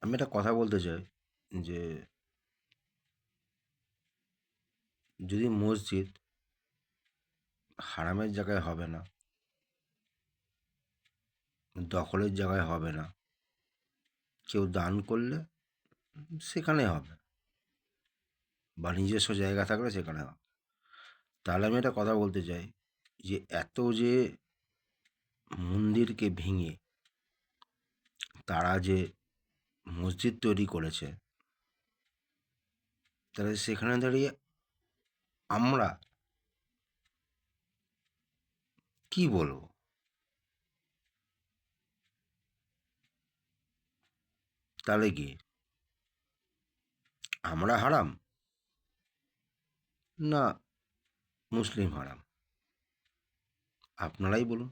আমি একটা কথা বলতে চাই যে যদি মসজিদ হারামের জায়গায় হবে না, দখলের জায়গায় হবে না, কেউ দান করলে সেখানে হবে, বা নিজস্ব জায়গা থাকলে সেখানে হবে, তাহলে আমি একটা কথা বলতে চাই যে এত যে মন্দিরকে ভেঙে তারা যে মসজিদ তৈরি করেছে, তাহলে সেখানে দাঁড়িয়ে আমরা কি বলবো? তাহলে কি আমরা হারাম, না মুসলিম হারাম? আপনারাই বলুন।